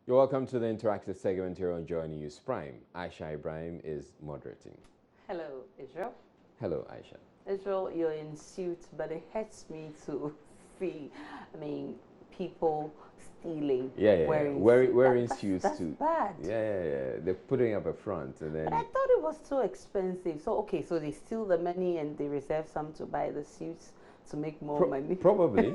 You're welcome to the interactive segment here on Joy News Prime. Aisha Ibrahim is moderating. Hello, Israel. Hello, Aisha. Israel, you're in suit, but it hurts me to see, people stealing, wearing suits that's too. bad. Yeah. They're putting up a front and then. But I thought it was too expensive. So, okay, so they steal the money and they reserve some to buy the suits to make more money. Probably.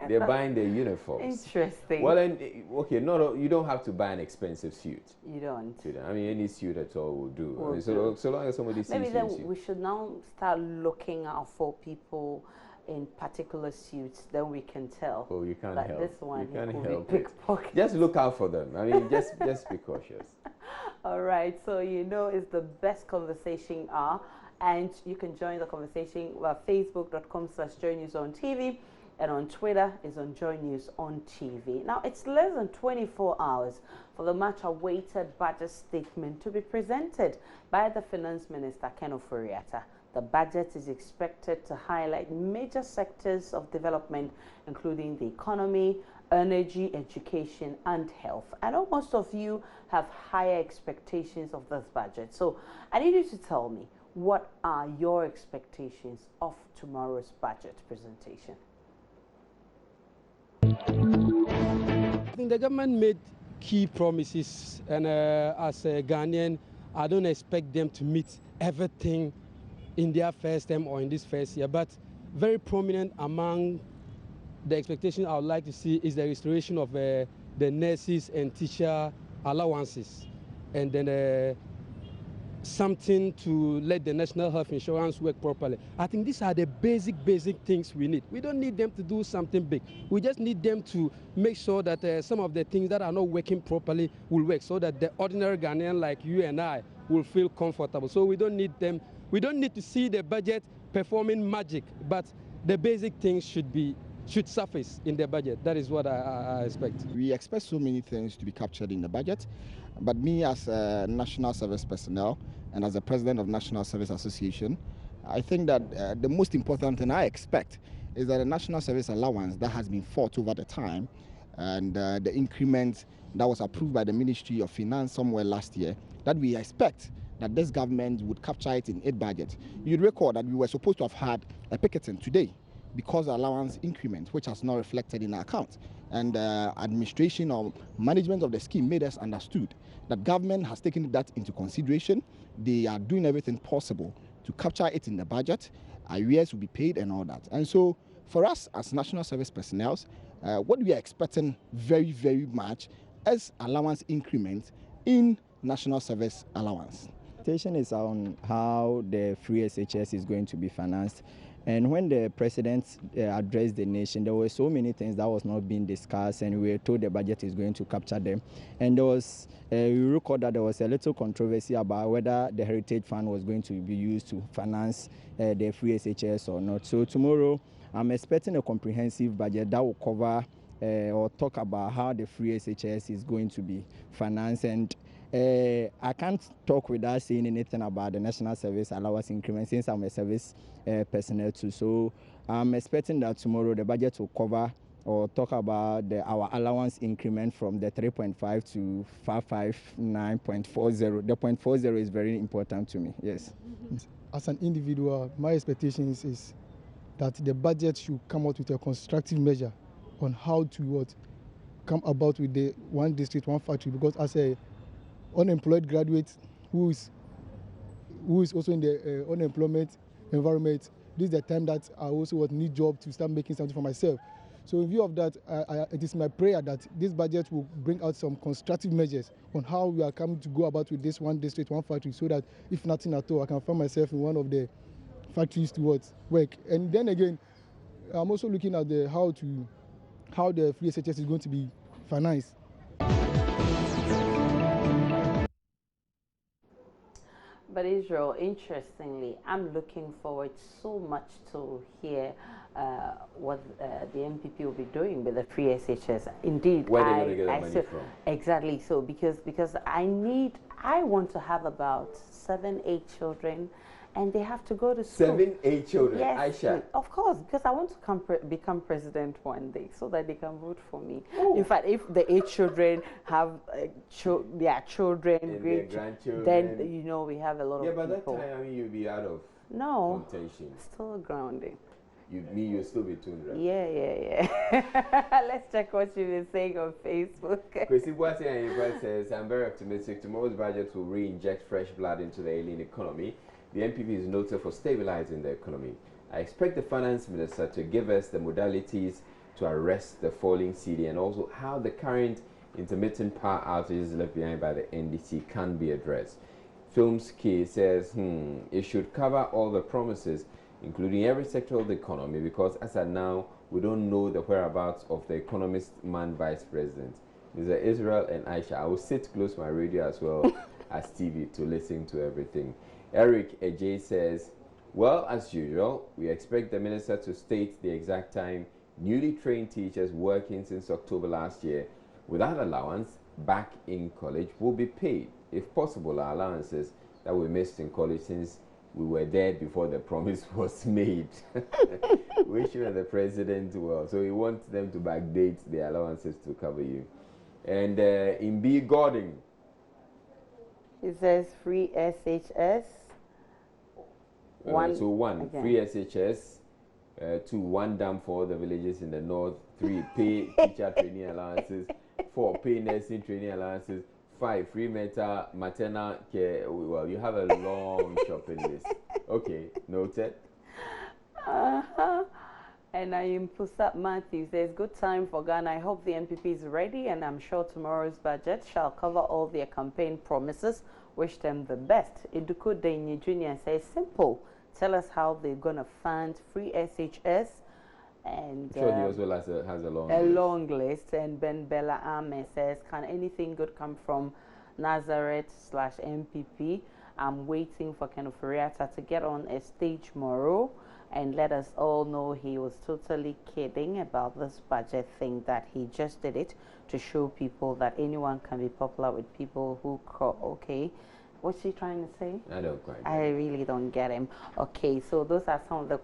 They're buying their uniforms. Interesting. Well, and okay, you don't have to buy an expensive suit. You don't. I mean, any suit at all will do. So long as somebody sees you. Maybe then we should now start looking out for people in particular suits. Then we can tell. Oh, you can't that help. This one you can't could help be it. pickpocket. Just look out for them. I mean, just be cautious. All right. So it's the best conversation hour. And you can join the conversation at facebook.com/joynewsontv, and on Twitter is on Joy News on TV. Now, it's less than 24 hours for the much-awaited budget statement to be presented by the Finance Minister, Ken Ofori-Atta. The budget is expected to highlight major sectors of development, including the economy, energy, education, and health. I know most of you have higher expectations of this budget. So I need you to tell me, what are your expectations of tomorrow's budget presentation? I think the government made key promises, and as a Ghanaian, I don't expect them to meet everything in their first term or in this first year, but very prominent among the expectations I would like to see is the restoration of the nurses and teacher allowances, and then something to let the national health insurance work properly. I think these are the basic things we need. We don't need them to do something big. We just need them to make sure that some of the things that are not working properly will work, so that the ordinary Ghanaian like you and I will feel comfortable. So we don't need them. We don't need to see the budget performing magic, but the basic things should surface in the budget. That is what I expect. We expect so many things to be captured in the budget, but me as a national service personnel and as the president of National Service Association, I think that the most important thing I expect is that the national service allowance that has been fought over the time and the increment that was approved by the Ministry of Finance somewhere last year, that we expect that this government would capture it in its budget. You'd recall that we were supposed to have had a picketing today because of allowance increment, which has not reflected in our account. And administration or management of the scheme made us understood that government has taken that into consideration. They are doing everything possible to capture it in the budget. Arrears will be paid and all that. And so for us as national service personnel, what we are expecting very much is allowance increment in national service allowance. The expectation is on how the free SHS is going to be financed. And when the president addressed the nation, there were so many things that was not being discussed, and we were told the budget is going to capture them. And there was, we recall that there was a little controversy about whether the Heritage Fund was going to be used to finance the free SHS or not. So tomorrow, I'm expecting a comprehensive budget that will cover or talk about how the free SHS is going to be financed. And I can't talk without saying anything about the national service allowance increment, since I'm a service personnel too. So I'm expecting that tomorrow the budget will cover or talk about our allowance increment from the 3.5 to 559.40. The 0.40 is very important to me, yes. As an individual, my expectations is that the budget should come out with a constructive measure on how to come about with the one district, one factory, because as a unemployed graduate who is also in the unemployment environment, this is the time that I also need job to start making something for myself. So in view of that, it is my prayer that this budget will bring out some constructive measures on how we are coming to go about with this one district, one factory, so that if nothing at all, I can find myself in one of the factories to work. And then again, I'm also looking at how the free SHS is going to be financed. But Israel, interestingly, I'm looking forward so much to hear what the NPP will be doing with the free SHS. Indeed, where they're going to get the money from. Exactly. So because I want to have about 7-8 children, and they have to go to school. 7, 8 children. Yes, Aisha. of course, because I want to become president one day so that they can vote for me. Oh. In fact, if the 8 children have their children, And great their grandchildren. then you know we have a lot Yeah, of but that people. time, I mean, you'll be out of No, contention. still grounding. You'll still be Tundra. Yeah. Let's check what you've been saying on Facebook. Kwesi Boateng says, I'm very optimistic. Tomorrow's budget will re-inject fresh blood into the ailing economy. The NPP is noted for stabilizing the economy. I expect the finance minister to give us the modalities to arrest the falling CD and also how the current intermittent power outages left behind by the NDC can be addressed. Films Key says, it should cover all the promises, including every sector of the economy, because as at now, we don't know the whereabouts of the economist man vice president. Mr. Israel and Aisha, I will sit close to my radio as well as TV to listen to everything. Eric Ej says, well, as usual, we expect the minister to state the exact time newly trained teachers working since October last year without allowance back in college will be paid. If possible, our allowances that we missed in college since we were there before the promise was made. Wish you and the president well. So we want them to backdate the allowances to cover you. And in B. Gordon, It says free SHS. so 1, again. free SHS. 2, 1 dam for all the villages in the north. 3, pay teacher training allowances. 4, pay nursing training allowances. 5, free maternal care. Well, you have a long shopping list. Okay, noted. And Ayim Pusat Matthew says, good time for Ghana. I hope the NPP is ready, and I'm sure tomorrow's budget shall cover all their campaign promises. Wish them the best. Iduku Denyi Jr. says, simple. Tell us how they're going to fund free SHS. And Sure, he also has a long a list. long list. And Ben Bella Ame says, can anything good come from Nazareth/MPP? I'm waiting for Ken Ofori-Atta to get on a stage tomorrow and let us all know he was totally kidding about this budget thing, that he just did it to show people that anyone can be popular with people who okay. What's he trying to say? I don't quite know. I really don't get him. Okay, so those are some of the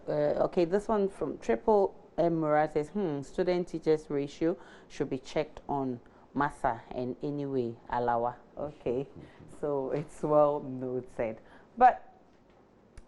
okay, this one from Triple M Murad says, student teachers ratio should be checked on Massa and anyway Alawa. Okay, so it's well noted. But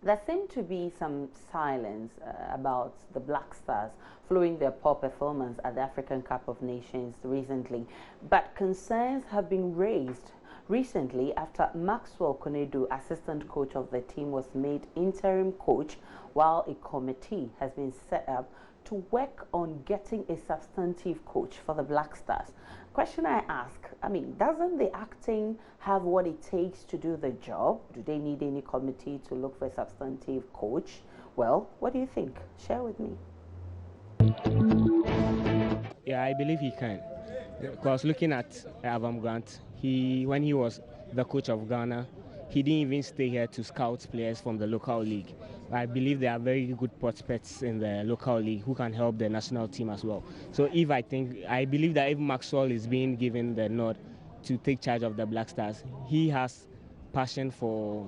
there seemed to be some silence about the Black Stars following their poor performance at the African Cup of Nations recently. But concerns have been raised recently after Maxwell Konedu, assistant coach of the team, was made interim coach, while a committee has been set up to work on getting a substantive coach for the Black Stars. Question I ask, I mean, doesn't the acting have what it takes to do the job? Do they need any committee to look for a substantive coach? Well, what do you think? Share with me. Yeah, I believe he can. Because looking at Avram Grant, when he was the coach of Ghana, he didn't even stay here to scout players from the local league. I believe there are very good prospects in the local league who can help the national team as well. So I believe that if Maxwell is being given the nod to take charge of the Black Stars, he has passion for,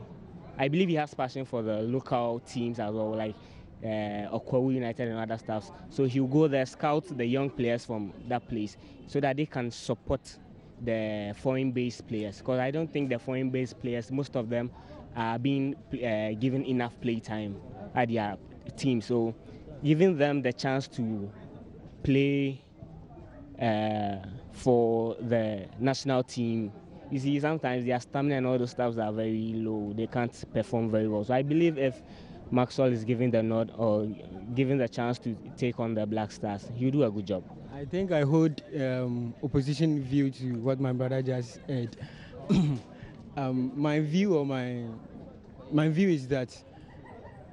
I believe he has passion for the local teams as well, like Okwawu United and other stuff. So he'll go there, scout the young players from that place so that they can support the foreign-based players. Because I don't think the foreign-based players, most of them are being given enough play time at their team. So giving them the chance to play for the national team, you see, sometimes their stamina and all those stuff are very low. They can't perform very well. So I believe if Maxwell is given the nod or given the chance to take on the Black Stars, he'll do a good job. I think I hold opposition view to what my brother just said. My view is that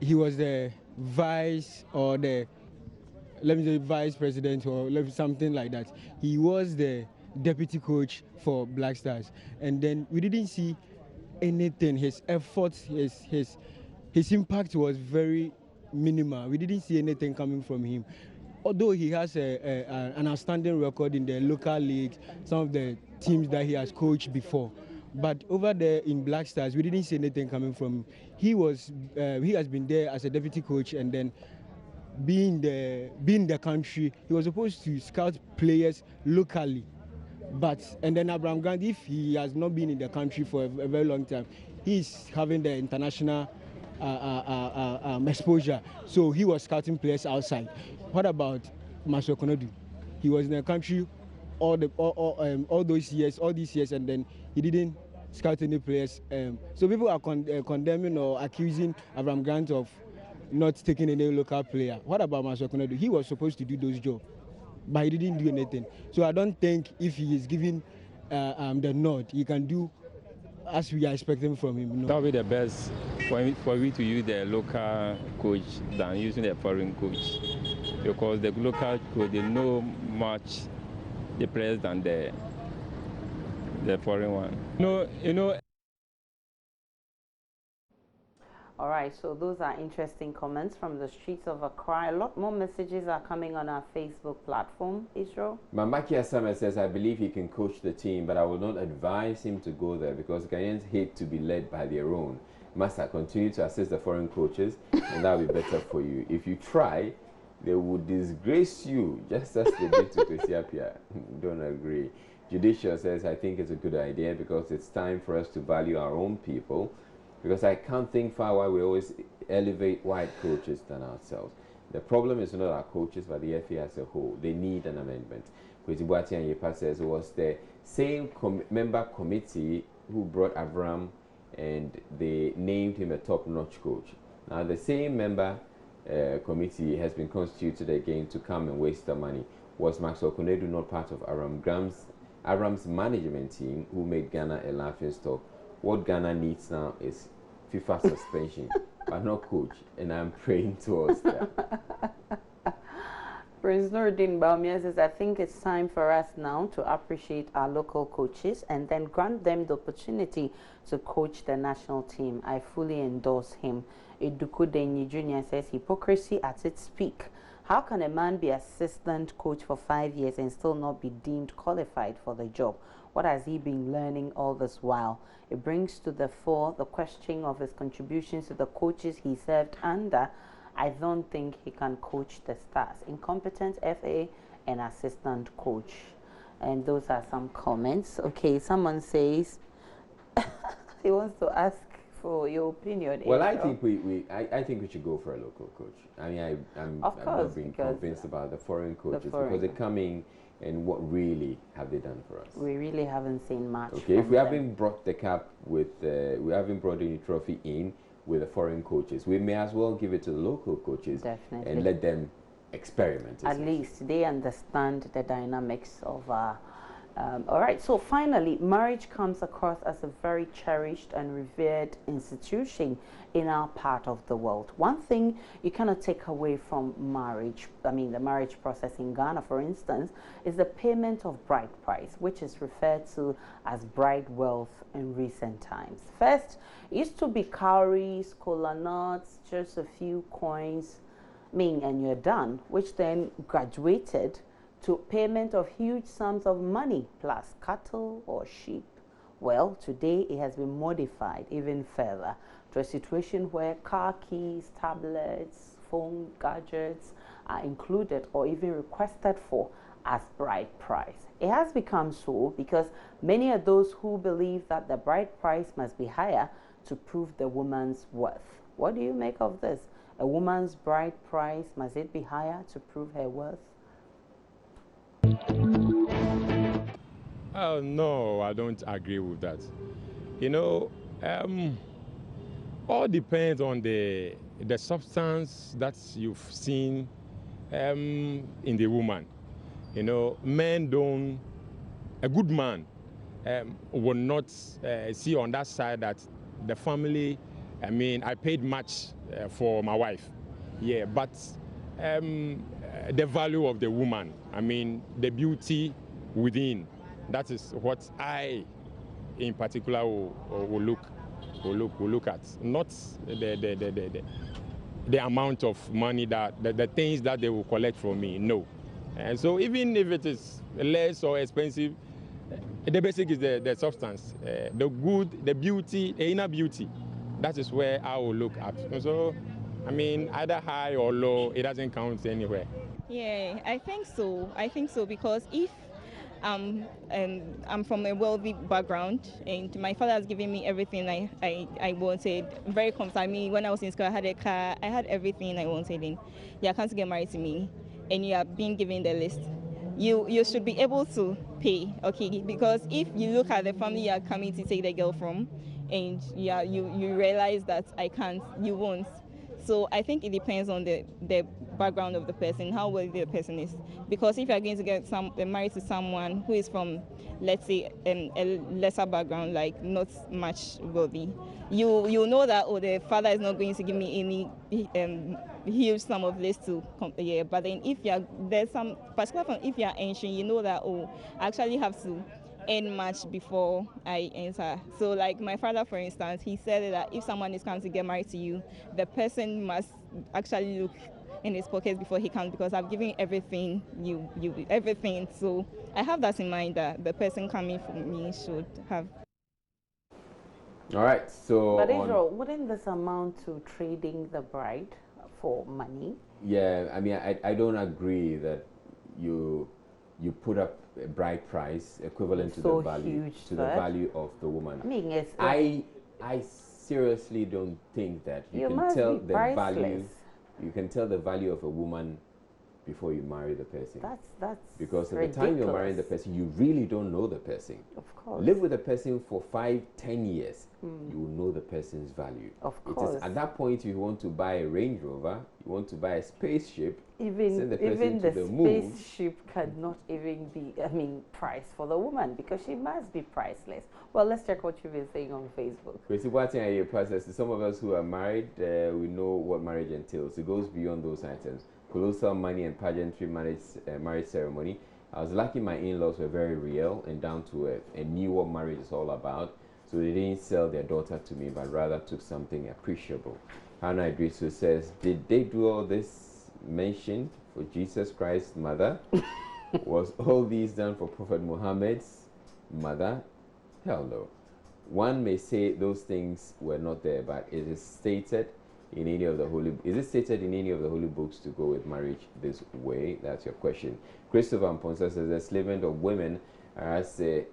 he was the vice or the, let me say, vice president or something like that. He was the deputy coach for Black Stars, and then we didn't see anything. His efforts, his impact was very minimal. We didn't see anything coming from him. Although he has an outstanding record in the local league, some of the teams that he has coached before, But over there in Black Stars, we didn't see anything coming from him. He has been there as a deputy coach, and then being the country, he was supposed to scout players locally. And then Abraham Grant, if he has not been in the country for a very long time, he's having the international exposure. So he was scouting players outside. What about Marcel Konedu? He was in the country all these years, and then he didn't scout any players. So people are condemning or accusing Abraham Grant of not taking any local player. What about Marcel Konedu? He was supposed to do those jobs, but he didn't do anything. So I don't think if he is given the nod, he can do as we are expecting from him. No. That would be the best for we to use the local coach than using the foreign coach, because the local coach, they know much the players than the foreign one. You know. All right, so those are interesting comments from the streets of Accra. A lot more messages are coming on our Facebook platform, Israel. Mamaki Asama says, I believe he can coach the team, but I will not advise him to go there because Ghanaians hate to be led by their own. Master, continue to assist the foreign coaches, and that will be better for you. If you try, they will disgrace you, just as they did to Kwesi Appiah. Don't agree. Judicial says, I think it's a good idea because it's time for us to value our own people. Because I can't think far why we always elevate white coaches than ourselves. The problem is not our coaches, but the FA as a whole. They need an amendment. Kwesi Boateng says it was the same member committee who brought Avram and they named him a top-notch coach. Now the same member committee has been constituted again to come and waste the money. Was Maxwell Konedu not part of Avram's management team who made Ghana a laughingstock? What Ghana needs now is FIFA suspension, but not coach, and I'm praying towards that. Prince Nuruddin Baumia says, I think it's time for us now to appreciate our local coaches and then grant them the opportunity to coach the national team. I fully endorse him. Eduku Denyi Jr. says, hypocrisy at its peak. How can a man be assistant coach for 5 years and still not be deemed qualified for the job? What has he been learning all this while? It brings to the fore the question of his contributions to the coaches he served under. I don't think he can coach the Stars. Incompetent FA and assistant coach. And those are some comments. Okay, someone says he wants to ask for your opinion. Well, I think I think we should go for a local coach. I mean, I'm not being convinced about the foreign coaches because they're coming. And what really have they done for us? We really haven't seen much. Okay, if we haven't brought the cup with, we haven't brought any trophy in with the foreign coaches, we may as well give it to the local coaches. Definitely. And let them experiment. At least they understand the dynamics of our. All right, so finally, marriage comes across as a very cherished and revered institution in our part of the world. One thing you cannot take away from marriage, the marriage process in Ghana, for instance, is the payment of bride price, which is referred to as bride wealth in recent times. First, it used to be cowries, kola nuts, just a few coins, and you're done, which then graduated to payment of huge sums of money plus cattle or sheep. Well, today it has been modified even further to a situation where car keys, tablets, phone gadgets are included or even requested for as bride price. It has become so because many are those who believe that the bride price must be higher to prove the woman's worth. What do you make of this? A woman's bride price, must it be higher to prove her worth? No, I don't agree with that. You know, all depends on the substance that you've seen in the woman. You know, a good man will not see on that side that the family, I paid much for my wife. Yeah, but the value of the woman, the beauty within, that is what I, in particular, will look at. Not the amount of money the things that they will collect from me. No. And so even if it is less or expensive, The basic is the substance, the good, the beauty, the inner beauty. That is where I will look at. So, I mean, either high or low, it doesn't count anywhere. Yeah, I think so. I think so because if I'm from a wealthy background and my father has given me everything I wanted, very comfortable. I mean, when I was in school, I had a car, I had everything I wanted, and you can't get married to me, and you are being given the list. You should be able to pay, okay? Because if you look at the family you are coming to take the girl from, and you realize that I can't, you won't. So I think it depends on the background of the person, how wealthy the person is. Because if you're going to get married to someone who is from, let's say, a lesser background, like not much wealthy, you know that the father is not going to give me any huge sum of this to yeah. But then if there's some particular, if you're ancient, you know that I actually have to earn much before I enter. So like my father, for instance, he said that if someone is coming to get married to you, the person must actually look in his pockets before he comes, because I've given everything, everything. So I have that in mind, that the person coming for me should have. All right, so but Israel, wouldn't this amount to trading the bride for money? Yeah, I mean, I don't agree that you put up a bride price equivalent to the value of the woman. I mean, I seriously don't think that you can tell the value. You can tell the value of a woman before you marry the person. That's because at ridiculous. the time you're marrying the person, you really don't know the person. Of course. Live with the person for 5-10 years, you will know the person's value. Of course. It is at that point you want to buy a Range Rover, you want to buy a spaceship. Even the spaceship cannot even be, priced for the woman, because she must be priceless. Well, let's check what you've been saying on Facebook. Some of us who are married, we know what marriage entails. It goes beyond those items. Colossal money and pageantry marriage ceremony. I was lucky my in-laws were very real and down to earth and knew what marriage is all about. So they didn't sell their daughter to me, but rather took something appreciable. Hannah Idrisu says, did they do all this mentioned for Jesus Christ's mother? Was all these done for Prophet Muhammad's mother? Hell no. One may say those things were not there, but it is stated in any of the holy books to go with marriage this way? That's your question. Christopher Mponsa says the enslavement of women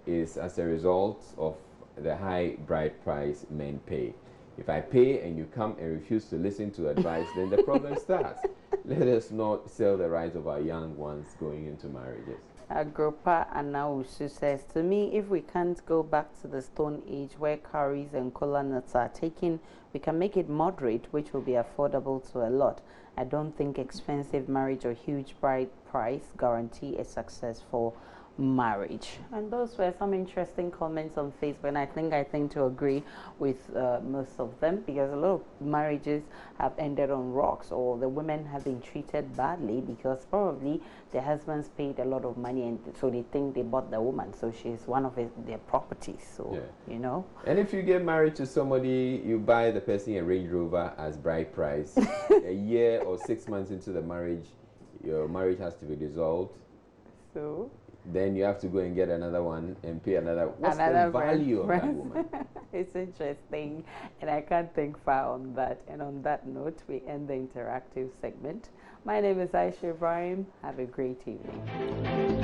is as a result of the high bride price men pay. If I pay and you come and refuse to listen to advice, then the problem starts. Let us not sell the rights of our young ones going into marriages. Agropa Anausu says, to me, if we can't go back to the Stone Age where cowries and kola nuts are taken, we can make it moderate, which will be affordable to a lot. I don't think expensive marriage or huge bride price guarantee a successful marriage. And those were some interesting comments on Facebook, and I think to agree with most of them, because a lot of marriages have ended on rocks, or the women have been treated badly because probably their husbands paid a lot of money, and so they think they bought the woman, so she's one of their properties. So you know. And if you get married to somebody, you buy the person a Range Rover as bride price. A year or 6 months into the marriage, your marriage has to be dissolved. So then you have to go and get another one and pay another. What's the value of that woman? It's interesting, and I can't think far on that. And on that note, we end the interactive segment. My name is Aisha Ibrahim. Have a great evening.